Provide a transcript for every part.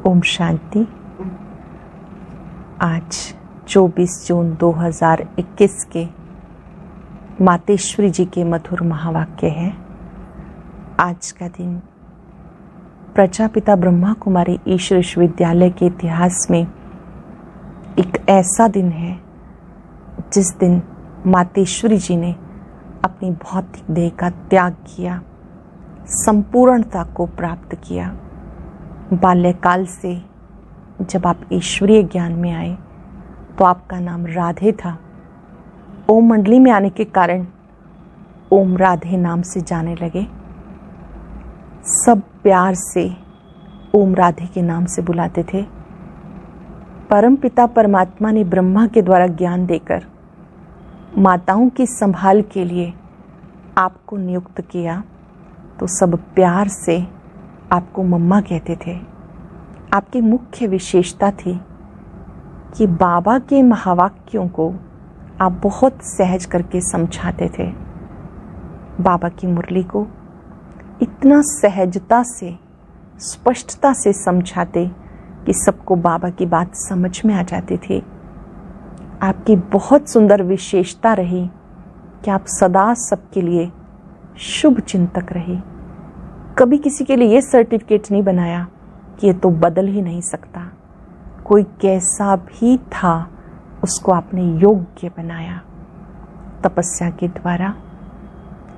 ओम शांति। आज 24 जून 2021 के मातेश्वरी जी के मधुर महावाक्य है। आज का दिन प्रजापिता ब्रह्मा कुमारी ईश्वर विश्वविद्यालय के इतिहास में एक ऐसा दिन है जिस दिन मातेश्वरी जी ने अपनी भौतिक देह का त्याग किया, संपूर्णता को प्राप्त किया। बाल्यकाल से जब आप ईश्वरीय ज्ञान में आए तो आपका नाम राधे था। ओम मंडली में आने के कारण ओम राधे नाम से जाने लगे। सब प्यार से ओम राधे के नाम से बुलाते थे। परम पिता परमात्मा ने ब्रह्मा के द्वारा ज्ञान देकर माताओं की संभाल के लिए आपको नियुक्त किया तो सब प्यार से आपको मम्मा कहते थे। आपकी मुख्य विशेषता थी कि बाबा के महावाक्यों को आप बहुत सहज करके समझाते थे। बाबा की मुरली को इतना सहजता से, स्पष्टता से समझाते कि सबको बाबा की बात समझ में आ जाती थी। आपकी बहुत सुंदर विशेषता रही कि आप सदा सबके लिए शुभ चिंतक रहे। कभी किसी के लिए ये सर्टिफिकेट नहीं बनाया कि ये तो बदल ही नहीं सकता। कोई कैसा भी था उसको आपने योग्य बनाया। तपस्या के द्वारा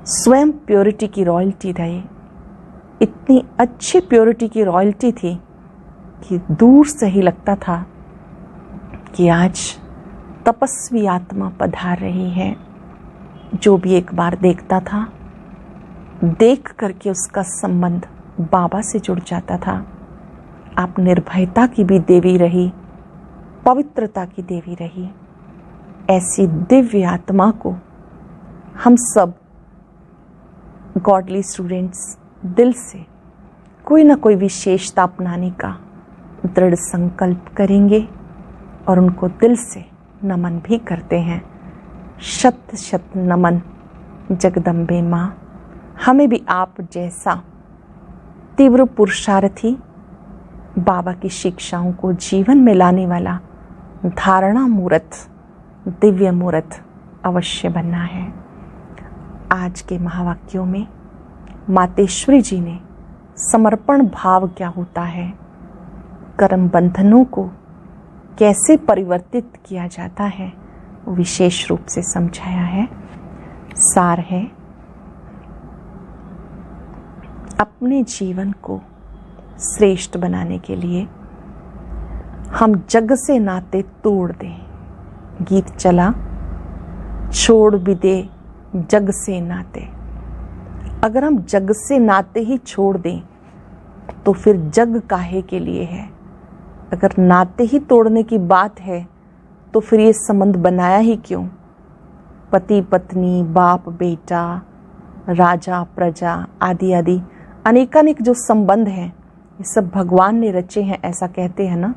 स्वयं प्योरिटी की रॉयल्टी रहे। इतनी अच्छी प्योरिटी की रॉयल्टी थी कि दूर से ही लगता था कि आज तपस्वी आत्मा पधार रही है। जो भी एक बार देखता था, देख करके उसका संबंध बाबा से जुड़ जाता था। आप निर्भयता की भी देवी रही, पवित्रता की देवी रही। ऐसी दिव्य आत्मा को हम सब गॉडली स्टूडेंट्स दिल से कोई ना कोई विशेषता अपनाने का दृढ़ संकल्प करेंगे और उनको दिल से नमन भी करते हैं। शत शत नमन जगदम्बे माँ। हमें भी आप जैसा तीव्र पुरुषार्थी, बाबा की शिक्षाओं को जीवन में लाने वाला धारणा मूर्त, दिव्य मूर्त अवश्य बनना है। आज के महावाक्यों में मातेश्वरी जी ने समर्पण भाव क्या होता है, कर्म बंधनों को कैसे परिवर्तित किया जाता है, विशेष रूप से समझाया है। सार है, अपने जीवन को श्रेष्ठ बनाने के लिए हम जग से नाते तोड़ दें। गीत चला, छोड़ भी दे जग से नाते। अगर हम जग से नाते ही छोड़ दें तो फिर जग काहे के लिए है। अगर नाते ही तोड़ने की बात है तो फिर ये संबंध बनाया ही क्यों। पति पत्नी, बाप बेटा, राजा प्रजा आदि आदि अनेकानेक जो संबंध हैं, ये सब भगवान ने रचे हैं, ऐसा कहते हैं ना।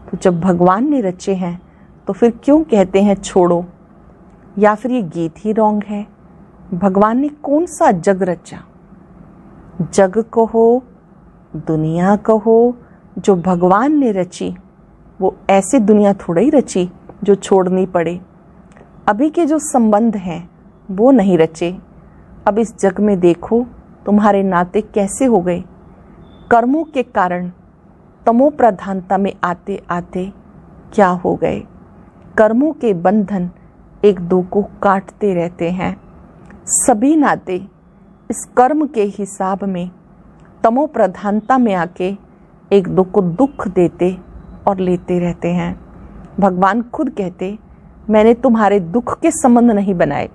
तो जब भगवान ने रचे हैं तो फिर क्यों कहते हैं छोड़ो। या फिर ये गीत ही रॉन्ग है। भगवान ने कौन सा जग रचा। जग कहो, दुनिया कहो, जो भगवान ने रची वो ऐसी दुनिया थोड़ा ही रची जो छोड़नी पड़े। अभी के जो संबंध हैं वो नहीं रचे। अब इस जग में देखो तुम्हारे नाते कैसे हो गए। कर्मों के कारण तमो प्रधानता में आते आते क्या हो गए। कर्मों के बंधन एक दो को काटते रहते हैं। सभी नाते इस कर्म के हिसाब में तमो प्रधानता में आके एक दो को दुख देते और लेते रहते हैं। भगवान खुद कहते, मैंने तुम्हारे दुख के संबंध नहीं बनाए।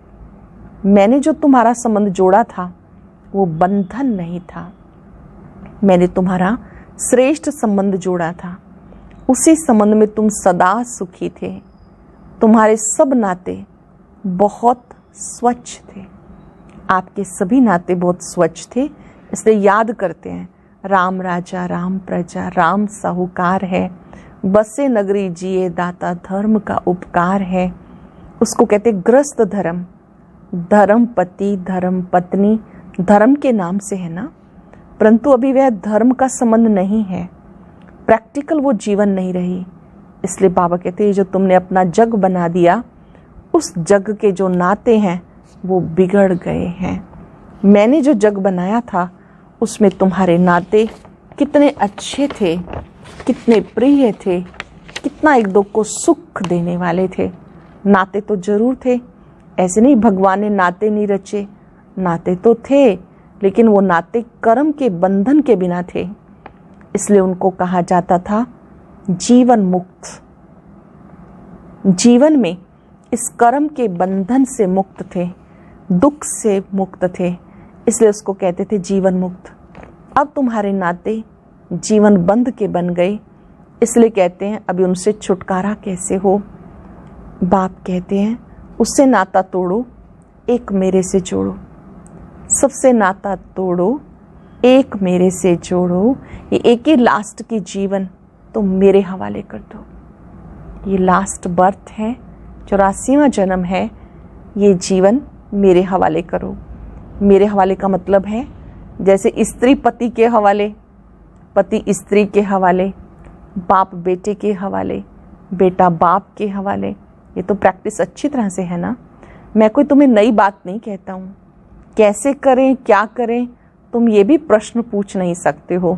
मैंने जो तुम्हारा संबंध जोड़ा था वो बंधन नहीं था। मैंने तुम्हारा श्रेष्ठ संबंध जोड़ा था। उसी संबंध में तुम सदा सुखी थे। तुम्हारे सब नाते बहुत स्वच्छ थे। आपके सभी नाते बहुत स्वच्छ थे। इसलिए याद करते हैं, राम राजा राम प्रजा, राम साहूकार है, बसे नगरी जिए दाता, धर्म का उपकार है। उसको कहते ग्रस्त धर्म। धर्म पति, धर्म पत्नी धर्म के नाम से है ना, परंतु अभी वह धर्म का संबंध नहीं है। प्रैक्टिकल वो जीवन नहीं रही। इसलिए बाबा कहते हैं जो तुमने अपना जग बना दिया, उस जग के जो नाते हैं वो बिगड़ गए हैं। मैंने जो जग बनाया था उसमें तुम्हारे नाते कितने अच्छे थे, कितने प्रिय थे, कितना एक दो को सुख देने वाले थे। नाते तो जरूर थे, ऐसे नहीं भगवान ने नाते नहीं रचे, नाते तो थे, लेकिन वो नाते कर्म के बंधन के बिना थे। इसलिए उनको कहा जाता था जीवन मुक्त। जीवन में इस कर्म के बंधन से मुक्त थे, दुख से मुक्त थे, इसलिए उसको कहते थे जीवन मुक्त। अब तुम्हारे नाते जीवन बंध के बन गए, इसलिए कहते हैं अभी उनसे छुटकारा कैसे हो। बाप कहते हैं उससे नाता तोड़ो, एक मेरे से जोड़ो। सबसे नाता तोड़ो, एक मेरे से जोड़ो। ये एक ही लास्ट की जीवन तो मेरे हवाले कर दो। ये लास्ट बर्थ है, 84वां जन्म है, ये जीवन मेरे हवाले करो। मेरे हवाले का मतलब है जैसे स्त्री पति के हवाले, पति स्त्री के हवाले, बाप बेटे के हवाले, बेटा बाप के हवाले। ये तो प्रैक्टिस अच्छी तरह से है ना। मैं कोई तुम्हें नई बात नहीं कहता हूँ। कैसे करें, क्या करें, तुम ये भी प्रश्न पूछ नहीं सकते हो।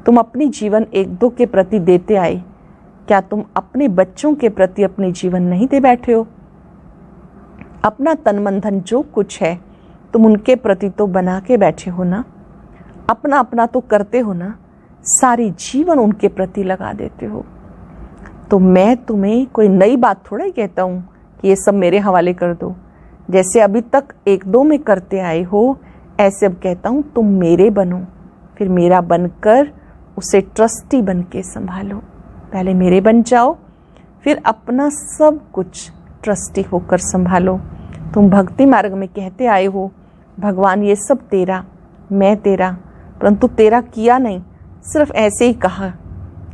तुम अपनी जीवन एक दो के प्रति देते आए, क्या तुम अपने बच्चों के प्रति अपने जीवन नहीं दे बैठे हो? अपना तन मन धन जो कुछ है तुम उनके प्रति तो बना के बैठे हो ना। अपना अपना तो करते हो ना, सारी जीवन उनके प्रति लगा देते हो। तो मैं तुम्हें कोई नई बात थोड़ा ही कहता हूँ कि ये सब मेरे हवाले कर दो। जैसे अभी तक एक दो में करते आए हो, ऐसे अब कहता हूँ तुम मेरे बनो, फिर मेरा बनकर उसे ट्रस्टी बन के संभालो। पहले मेरे बन जाओ, फिर अपना सब कुछ ट्रस्टी होकर संभालो। तुम भक्ति मार्ग में कहते आए हो भगवान ये सब तेरा, मैं तेरा, परंतु तेरा किया नहीं, सिर्फ ऐसे ही कहा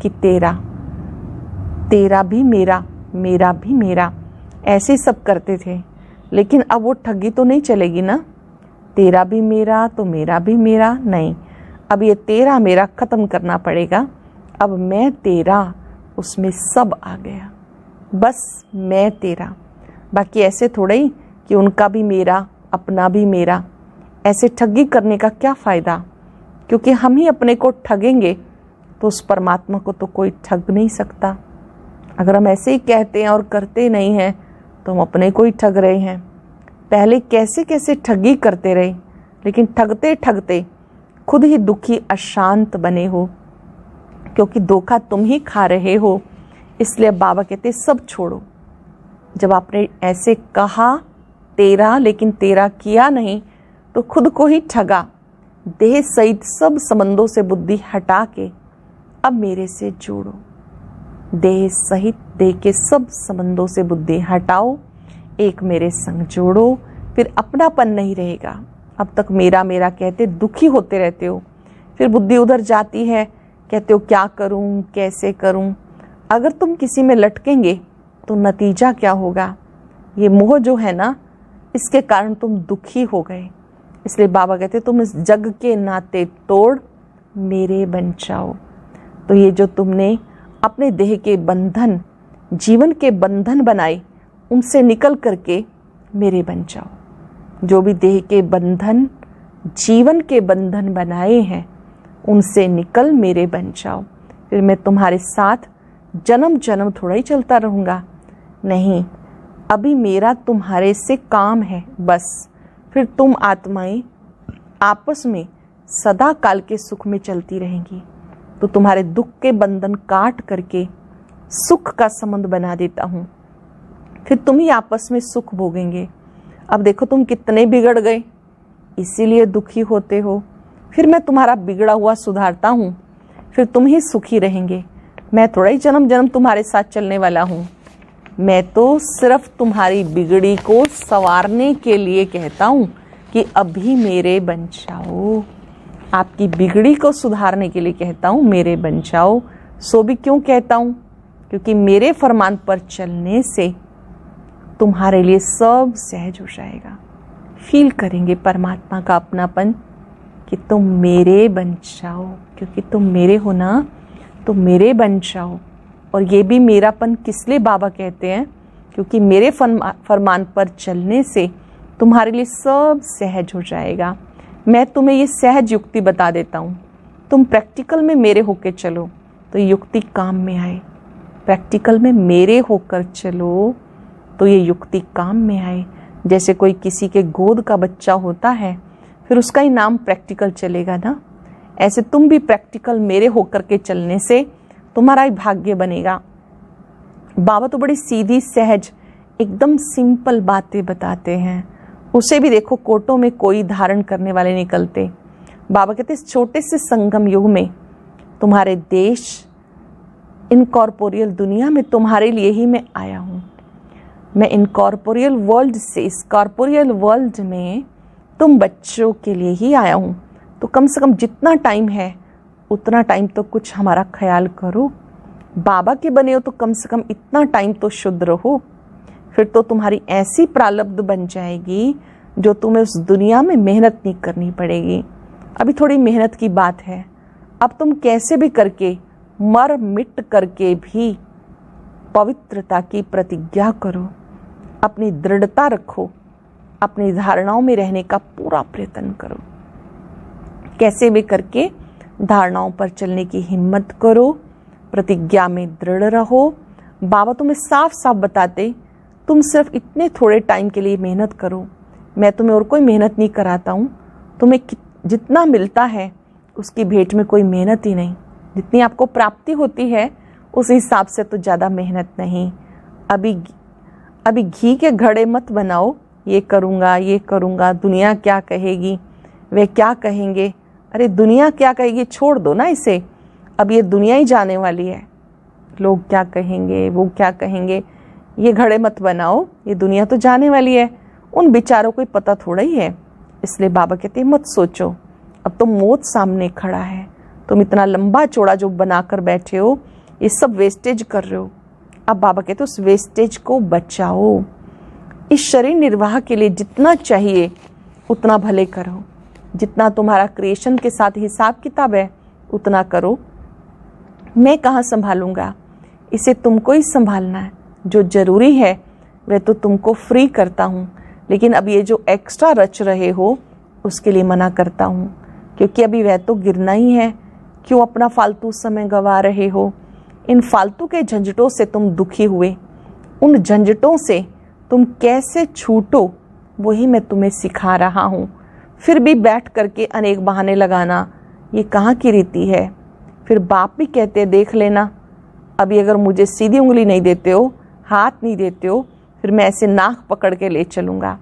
कि तेरा, तेरा भी मेरा, मेरा भी मेरा, ऐसे ही सब करते थे। लेकिन अब वो ठगी तो नहीं चलेगी ना। तेरा भी मेरा तो मेरा भी मेरा नहीं, अब ये तेरा मेरा खत्म करना पड़ेगा। अब मैं तेरा, उसमें सब आ गया, बस मैं तेरा। बाकी ऐसे थोड़ा ही कि उनका भी मेरा, अपना भी मेरा, ऐसे ठगी करने का क्या फ़ायदा? क्योंकि हम ही अपने को ठगेंगे तो उस परमात्मा को तो कोई ठग नहीं सकता। अगर हम ऐसे ही कहते हैं और करते नहीं हैं तो हम अपने को ही ठग रहे हैं। पहले कैसे कैसे ठगी करते रहे, लेकिन ठगते ठगते खुद ही दुखी अशांत बने हो, क्योंकि धोखा तुम ही खा रहे हो। इसलिए बाबा कहते सब छोड़ो। जब आपने ऐसे कहा तेरा, लेकिन तेरा किया नहीं, तो खुद को ही ठगा। देह सहित सब संबंधों से बुद्धि हटा के अब मेरे से जोड़ो। देह सहित देह के सब संबंधों से बुद्धि हटाओ, एक मेरे संग जोड़ो, फिर अपनापन नहीं रहेगा। अब तक मेरा मेरा कहते दुखी होते रहते हो, फिर बुद्धि उधर जाती है, कहते हो क्या करूं, कैसे करूं। अगर तुम किसी में लटकेंगे तो नतीजा क्या होगा? ये मोह जो है ना, इसके कारण तुम दुखी हो गए। इसलिए बाबा कहते तुम इस जग के नाते तोड़ मेरे बन जाओ। तो ये जो तुमने अपने देह के बंधन, जीवन के बंधन बनाए, उनसे निकल करके मेरे बन जाओ। जो भी देह के बंधन, जीवन के बंधन बनाए हैं, उनसे निकल मेरे बन जाओ। फिर मैं तुम्हारे साथ जन्म जन्म थोड़ा ही चलता रहूँगा। नहीं, अभी मेरा तुम्हारे से काम है बस। फिर तुम आत्माएं आपस में सदा काल के सुख में चलती रहेंगी। तो तुम्हारे दुख के बंधन काट करके सुख का संबंध बना देता हूँ, फिर तुम ही आपस में सुख भोगेंगे। अब देखो तुम कितने बिगड़ गए, इसीलिए दुखी होते हो। फिर मैं तुम्हारा बिगड़ा हुआ सुधारता हूँ, फिर तुम ही सुखी रहेंगे। मैं थोड़ा ही जन्म जन्म तुम्हारे साथ चलने वाला हूँ। मैं तो सिर्फ तुम्हारी बिगड़ी को संवारने के लिए कहता हूँ कि अभी मेरे बन जाओ। आपकी बिगड़ी को सुधारने के लिए कहता हूँ मेरे बन जाओ। सो भी क्यों कहता हूँ? क्योंकि मेरे फरमान पर चलने से तुम्हारे लिए सब सहज हो जाएगा। फील करेंगे परमात्मा का अपनापन कि तुम मेरे बन जाओ। क्योंकि तुम मेरे हो ना, तो मेरे बन जाओ। और ये भी मेरापन किस लिए बाबा कहते हैं, क्योंकि मेरे फरमान पर चलने से तुम्हारे लिए सब सहज हो जाएगा। मैं तुम्हें ये सहज युक्ति बता देता हूँ, तुम प्रैक्टिकल में मेरे होकर चलो तो युक्ति काम में आए। प्रैक्टिकल में मेरे होकर चलो तो ये युक्ति काम में आए। जैसे कोई किसी के गोद का बच्चा होता है, फिर उसका ही नाम प्रैक्टिकल चलेगा ना। ऐसे तुम भी प्रैक्टिकल मेरे होकर के चलने से तुम्हारा ही भाग्य बनेगा। बाबा तो बड़ी सीधी सहज एकदम सिंपल बातें बताते हैं। उसे भी देखो कोटों में कोई धारण करने वाले निकलते। बाबा कहते इस छोटे से संगम युग में तुम्हारे देश इनकॉर्पोरियल दुनिया में तुम्हारे लिए ही मैं आया हूँ। मैं इनकॉर्पोरियल वर्ल्ड से इस कॉर्पोरियल वर्ल्ड में तुम बच्चों के लिए ही आया हूँ। तो कम से कम जितना टाइम है उतना टाइम तो कुछ हमारा ख्याल करो। बाबा के बने हो तो कम से कम इतना टाइम तो शुद्ध रहो। फिर तो तुम्हारी ऐसी प्रारब्ध बन जाएगी जो तुम्हें उस दुनिया में मेहनत नहीं करनी पड़ेगी। अभी थोड़ी मेहनत की बात है। अब तुम कैसे भी करके मर मिट करके भी पवित्रता की प्रतिज्ञा करो, अपनी दृढ़ता रखो, अपनी धारणाओं में रहने का पूरा प्रयत्न करो। कैसे भी करके धारणाओं पर चलने की हिम्मत करो, प्रतिज्ञा में दृढ़ रहो। बाबा तुम्हें साफ साफ बताते तुम सिर्फ इतने थोड़े टाइम के लिए मेहनत करो। मैं तुम्हें और कोई मेहनत नहीं कराता हूँ। तुम्हें जितना मिलता है उसकी भेंट में कोई मेहनत ही नहीं। जितनी आपको प्राप्ति होती है उस हिसाब से तो ज़्यादा मेहनत नहीं। अभी घी के घड़े मत बनाओ, ये करूँगा, दुनिया क्या कहेगी, वे क्या कहेंगे। अरे दुनिया क्या कहेगी छोड़ दो ना इसे। अब ये दुनिया ही जाने वाली है। लोग क्या कहेंगे, वो क्या कहेंगे, ये घड़े मत बनाओ। ये दुनिया तो जाने वाली है। उन बेचारों को पता थोड़ा ही है। इसलिए बाबा कहते हैं मत सोचो, अब तो मौत सामने खड़ा है। तुम इतना लंबा चौड़ा जो बनाकर बैठे हो ये सब वेस्टेज कर रहे हो। अब बाबा कहते उस वेस्टेज को बचाओ। इस शरीर निर्वाह के लिए जितना चाहिए उतना भले करो। जितना तुम्हारा क्रिएशन के साथ हिसाब किताब है उतना करो। मैं कहाँ संभालूंगा, इसे तुमको ही संभालना है। जो जरूरी है वह तो तुमको फ्री करता हूँ, लेकिन अब ये जो एक्स्ट्रा रच रहे हो उसके लिए मना करता हूँ, क्योंकि अभी वह तो गिरना ही है। क्यों अपना फालतू समय गंवा रहे हो। इन फालतू के झंझटों से तुम दुखी हुए, उन झंझटों से तुम कैसे छूटो वही मैं तुम्हें सिखा रहा हूँ। फिर भी बैठ करके अनेक बहाने लगाना ये कहाँ की रीति है। फिर बाप भी कहते देख लेना, अभी अगर मुझे सीधी उंगली नहीं देते हो, हाथ नहीं देते हो, फिर मैं ऐसे नाक पकड़ के ले चलूँगा।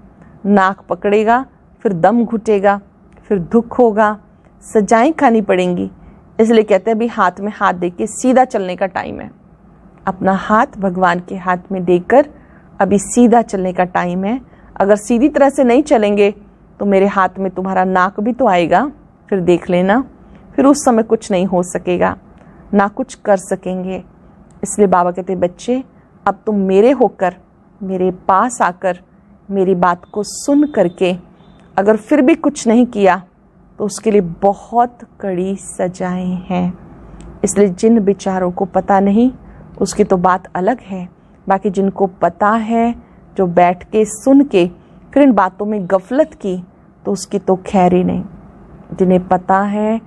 नाक पकड़ेगा, फिर दम घुटेगा, फिर दुख होगा, सजाएं खानी पड़ेंगी। इसलिए कहते हैं अभी हाथ में हाथ देके सीधा चलने का टाइम है। अपना हाथ भगवान के हाथ में देकर अभी सीधा चलने का टाइम है। अगर सीधी तरह से नहीं चलेंगे तो मेरे हाथ में तुम्हारा नाक भी तो आएगा, फिर देख लेना। फिर उस समय कुछ नहीं हो सकेगा, ना कुछ कर सकेंगे। इसलिए बाबा कहते बच्चे अब तुम मेरे होकर मेरे पास आकर मेरी बात को सुन करके अगर फिर भी कुछ नहीं किया तो उसके लिए बहुत कड़ी सजाएं हैं। इसलिए जिन बेचारों को पता नहीं उसकी तो बात अलग है, बाकी जिनको पता है जो बैठ के सुन के फिर इन बातों में गफलत की तो उसकी तो खैर ही नहीं। जिन्हें पता है,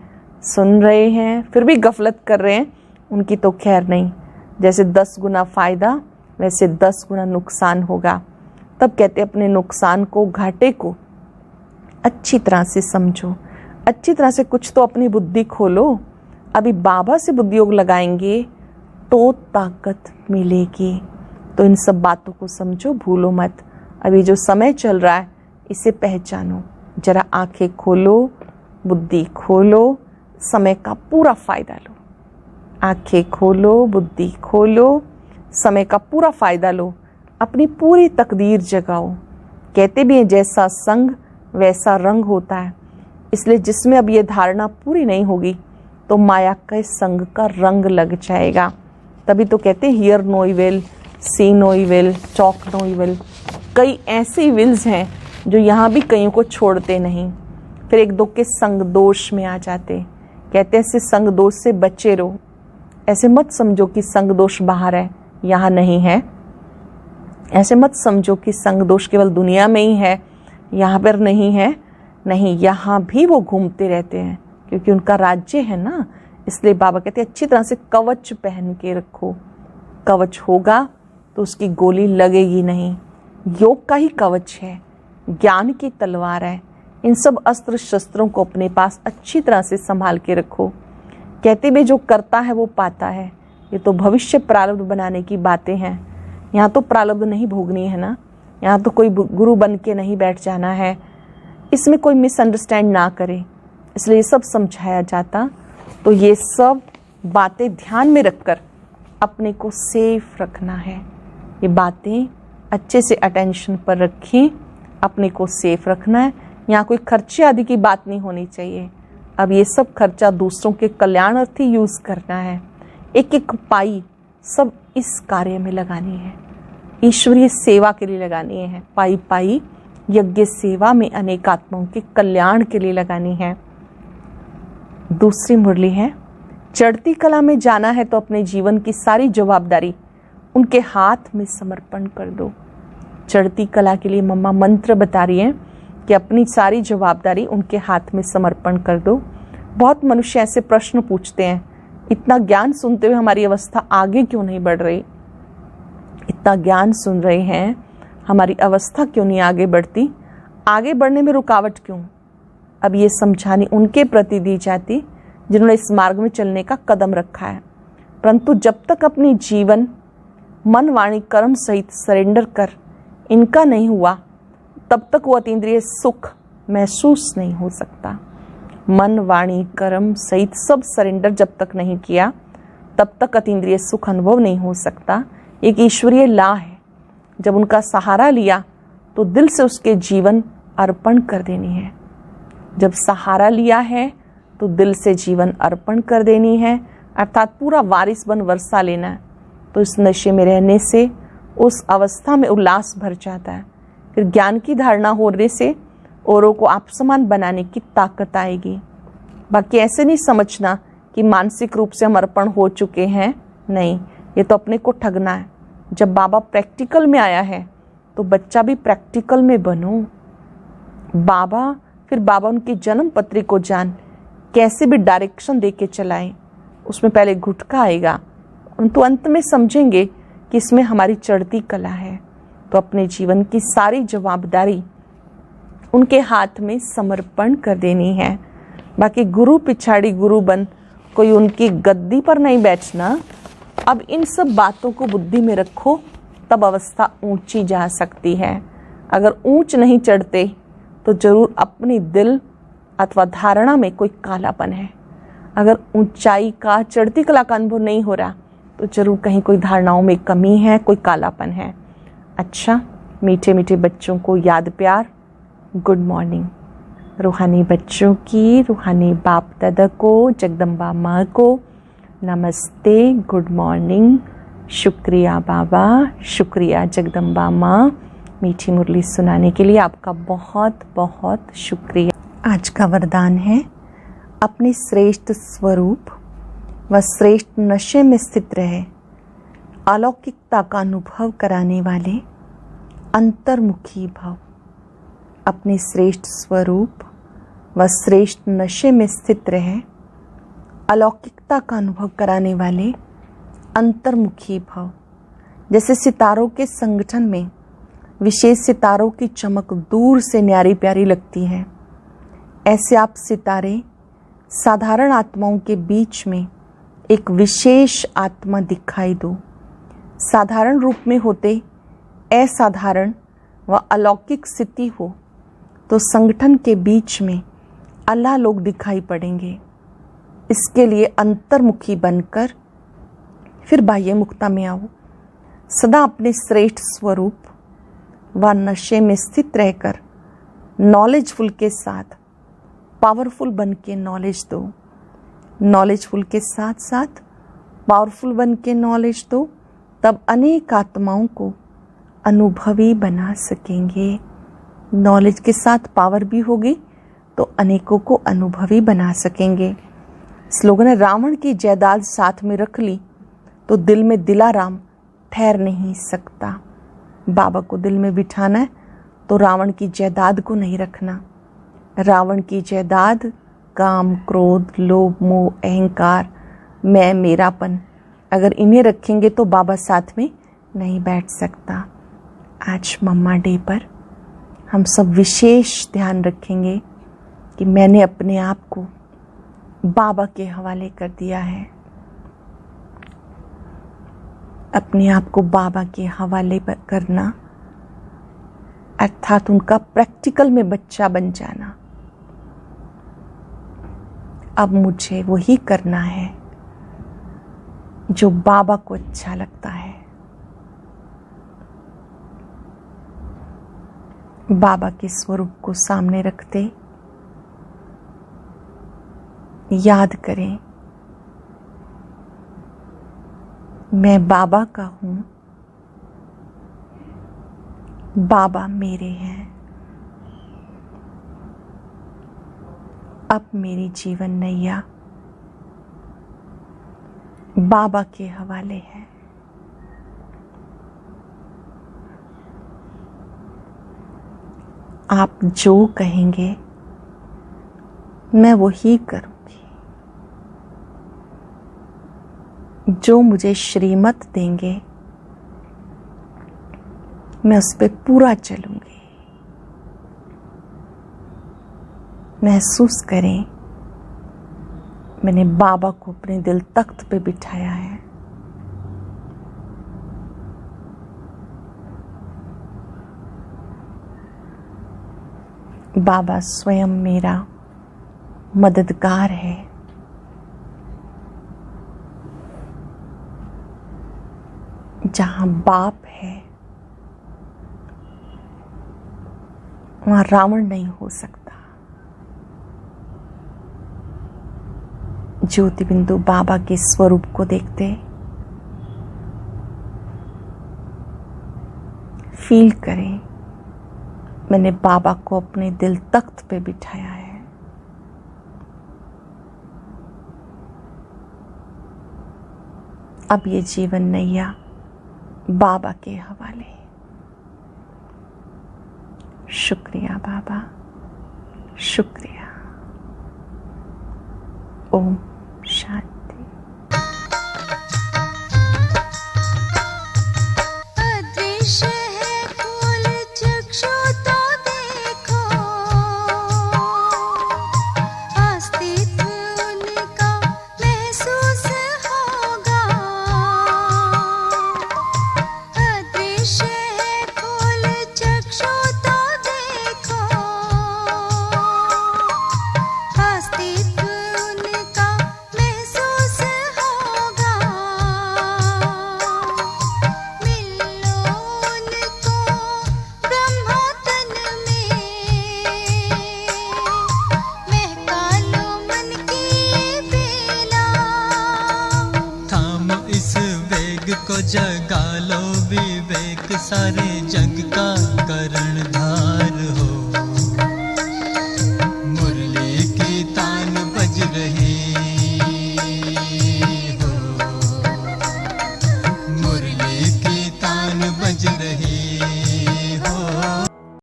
सुन रहे हैं, फिर भी गफलत कर रहे हैं, उनकी तो खैर नहीं। जैसे 10 गुना फ़ायदा वैसे 10 गुना नुकसान होगा। तब कहते अपने नुकसान को, घाटे को अच्छी तरह से समझो, अच्छी तरह से कुछ तो अपनी बुद्धि खोलो। अभी बाबा से बुद्धि योग लगाएंगे तो ताकत मिलेगी। तो इन सब बातों को समझो, भूलो मत। अभी जो समय चल रहा है इसे पहचानो। जरा आंखें खोलो, बुद्धि खोलो, समय का पूरा फायदा लो। आंखें खोलो, बुद्धि खोलो, समय का पूरा फायदा लो, अपनी पूरी तकदीर जगाओ। कहते भी हैं जैसा संग वैसा रंग होता है। इसलिए जिसमें अब ये धारणा पूरी नहीं होगी तो माया के संग का रंग लग जाएगा। तभी तो कहते हैं hear no evil, see no evil, talk no evil. कई ऐसे विल्स हैं जो यहाँ भी कईयों को छोड़ते नहीं, फिर एक दो के संग दोष में आ जाते। कहते हैं इससे संग दोष से बचे रहो। ऐसे मत समझो कि संग दोष बाहर है, यहाँ नहीं है। ऐसे मत समझो कि संग दोष केवल दुनिया में ही है, यहाँ पर नहीं है। नहीं, यहाँ भी वो घूमते रहते हैं, क्योंकि उनका राज्य है ना। इसलिए बाबा कहते हैं अच्छी तरह से कवच पहन के रखो। कवच होगा तो उसकी गोली लगेगी नहीं। योग का ही कवच है, ज्ञान की तलवार है। इन सब अस्त्र शस्त्रों को अपने पास अच्छी तरह से संभाल के रखो। कहते भी जो करता है वो पाता है। ये तो भविष्य प्रारब्ध बनाने की बातें हैं। यहाँ तो प्रारब्ध नहीं भोगनी है ना। यहाँ तो कोई गुरु बन के नहीं बैठ जाना है। इसमें कोई मिसअंडरस्टैंड ना करे, इसलिए ये सब समझाया जाता। तो ये सब बातें ध्यान में रखकर अपने को सेफ रखना है। ये बातें अच्छे से अटेंशन पर रखें, अपने को सेफ रखना है। यहाँ कोई खर्चे आदि की बात नहीं होनी चाहिए। अब ये सब खर्चा दूसरों के कल्याणार्थी यूज़ करना है। एक एक पाई सब इस कार्य में लगानी है, ईश्वरीय सेवा के लिए लगानी है। पाई पाई यज्ञ सेवा में अनेक आत्माओं के कल्याण के लिए लगानी है। दूसरी मुरली है, चढ़ती कला में जाना है तो अपने जीवन की सारी जवाबदारी उनके हाथ में समर्पण कर दो। चढ़ती कला के लिए मम्मा मंत्र बता रही हैं कि अपनी सारी जवाबदारी उनके हाथ में समर्पण कर दो। बहुत मनुष्य ऐसे प्रश्न पूछते हैं, इतना ज्ञान सुनते हुए हमारी अवस्था आगे क्यों नहीं बढ़ रही? इतना ज्ञान सुन रहे हैं, हमारी अवस्था क्यों नहीं आगे बढ़ती? आगे बढ़ने में रुकावट क्यों? अब ये समझानी उनके प्रति दी जाती जिन्होंने इस मार्ग में चलने का कदम रखा है। परंतु जब तक अपनी जीवन मन वाणी कर्म सहित सरेंडर कर इनका नहीं हुआ, तब तक वो अतीन्द्रिय सुख महसूस नहीं हो सकता। मन वाणी कर्म सहित सब सरेंडर जब तक नहीं किया, तब तक अतीन्द्रिय सुख अनुभव नहीं हो सकता। एक ईश्वरीय ला है। जब उनका सहारा लिया तो दिल से उसके जीवन अर्पण कर देनी है। जब सहारा लिया है तो दिल से जीवन अर्पण कर देनी है, अर्थात पूरा वारिस बन वर्षा लेना है। तो इस नशे में रहने से उस अवस्था में उल्लास भर जाता है। फिर ज्ञान की धारणा होने से औरों को आप समान बनाने की ताकत आएगी। बाकी ऐसे नहीं समझना कि मानसिक रूप से हम अर्पण हो चुके हैं, नहीं, ये तो अपने को ठगना है। जब बाबा प्रैक्टिकल में आया है तो बच्चा भी प्रैक्टिकल में बनो। फिर बाबा उनकी जन्म पत्री को जान कैसे भी डायरेक्शन दे के चलाएं। उसमें पहले घुटका आएगा, परंतु अंत में समझेंगे कि इसमें हमारी चढ़ती कला है। तो अपने जीवन की सारी जवाबदारी उनके हाथ में समर्पण कर देनी है। बाकी गुरु पिछाड़ी गुरु बन कोई उनकी गद्दी पर नहीं बैठना। अब इन सब बातों को बुद्धि में रखो, तब अवस्था ऊंची जा सकती है। अगर ऊंच नहीं चढ़ते तो जरूर अपनी दिल अथवा धारणा में कोई कालापन है। अगर ऊंचाई का चढ़ती कला का अनुभव नहीं हो रहा तो जरूर कहीं कोई धारणाओं में कमी है, कोई कालापन है। अच्छा, मीठे मीठे बच्चों को याद प्यार, गुड मॉर्निंग। रूहानी बच्चों की, रूहानी बाप दादा को, जगदम्बा माँ को नमस्ते, गुड मॉर्निंग। शुक्रिया बाबा, शुक्रिया जगदम्बा माँ, मीठी मुरली सुनाने के लिए आपका बहुत बहुत शुक्रिया। आज का वरदान है, अपने श्रेष्ठ स्वरूप व श्रेष्ठ नशे में स्थित रहे, अलौकिकता का अनुभव कराने वाले अंतर्मुखी भव। अपने श्रेष्ठ स्वरूप व श्रेष्ठ नशे में स्थित रहे, अलौकिकता का अनुभव कराने वाले अंतर्मुखी भव। जैसे सितारों के संगठन में विशेष सितारों की चमक दूर से न्यारी प्यारी लगती है, ऐसे आप सितारे साधारण आत्माओं के बीच में एक विशेष आत्मा दिखाई दो। साधारण रूप में होते असाधारण व अलौकिक स्थिति हो तो संगठन के बीच में अल्लाह लोग दिखाई पड़ेंगे। इसके लिए अंतर्मुखी बनकर फिर बाह्य मुक्ता में आओ। सदा अपने श्रेष्ठ स्वरूप व नशे में स्थित रहकर नॉलेजफुल के साथ पावरफुल बन के नॉलेज दो। नॉलेजफुल के साथ साथ पावरफुल बन के नॉलेज दो, तब अनेक आत्माओं को अनुभवी बना सकेंगे। नॉलेज के साथ पावर भी होगी तो अनेकों को अनुभवी बना सकेंगे। स्लोगन है, रावण की जायदाद साथ में रख ली तो दिल में दिलाराम ठहर नहीं सकता। बाबा को दिल में बिठाना है तो रावण की जायदाद को नहीं रखना। रावण की जायदाद काम, क्रोध, लोभ, मोह, अहंकार, मैं, मेरापन, अगर इन्हें रखेंगे तो बाबा साथ में नहीं बैठ सकता। आज मम्मा डे पर हम सब विशेष ध्यान रखेंगे कि मैंने अपने आप को बाबा के हवाले कर दिया है। अपने आप को बाबा के हवाले करना अर्थात उनका प्रैक्टिकल में बच्चा बन जाना। अब मुझे वही करना है जो बाबा को अच्छा लगता है। बाबा के स्वरूप को सामने रखते याद करें, मैं बाबा का हूं, बाबा मेरे हैं। अब मेरी जीवन नैया बाबा के हवाले है। आप जो कहेंगे मैं वही करूंगी। जो मुझे श्रीमत देंगे मैं उस पे पूरा चलूंगी। महसूस करें, मैंने बाबा को अपने दिल तख्त पे बिठाया है। बाबा स्वयं मेरा मददगार है। जहां बाप है वहां रावण नहीं हो सकता। ज्योति बिंदु बाबा के स्वरूप को देखते फील करें, मैंने बाबा को अपने दिल तख्त पे बिठाया है। अब ये जीवन नैया बाबा के हवाले। शुक्रिया बाबा, शुक्रिया। ओम शांति। अदृश्य है फूल चक्षु तो देखो, अस्तित्व उनका महसूस होगा। अदृश्य है फूल चक्षु तो देखो, अस्तित्व उनका महसूस होगा। मिल लो उनको ब्रह्मा तन में, महका लो मन की बेला। थामो इस वेग को, जगा लो विवेक सारे